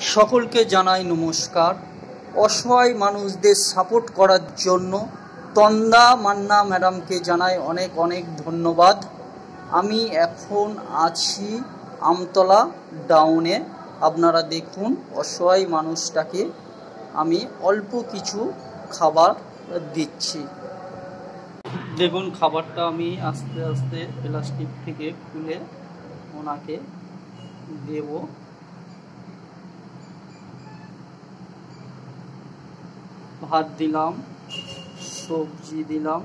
সকলকে জানাই নমস্কার। অসহায় মানুষদের সাপোর্ট করার জন্য তন্দা মান্না ম্যাডামকে জানাই অনেক অনেক ধন্যবাদ। আমি এখন আছি আমতলা ডাউনে। আপনারা দেখুন, অসহায় মানুষটাকে আমি অল্প কিছু খাবার দিচ্ছি। দেখুন, খাবারটা আমি আস্তে আস্তে প্লাস্টিক থেকে খুলে ওনাকে দেব। ভাত দিলাম, সবজি দিলাম,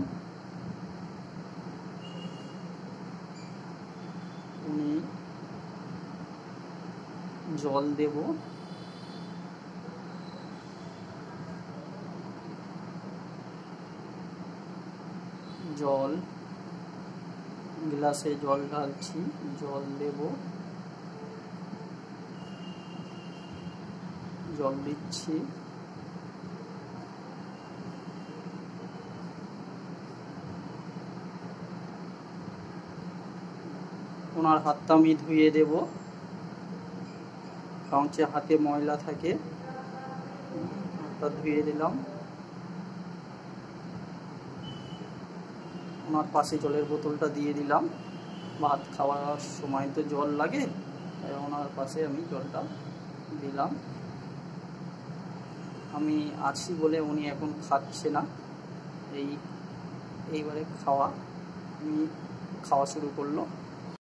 উনি জল দেব, জল গ্লাসে জল ঢালছি, জল দেব, জল দিচ্ছি। ওনার হাতটা আমি ধুয়ে দেব, কারণ হাতে ময়লা থাকে। হাতটা ধুয়ে দিলাম। ওনার পাশে জলের বোতলটা দিয়ে দিলাম। ভাত খাওয়ার সময় তো জল লাগে, তাই ওনার পাশে আমি জলটা দিলাম। আমি আছি বলে উনি এখন খাচ্ছে না। এইবারে খাওয়া শুরু করলো।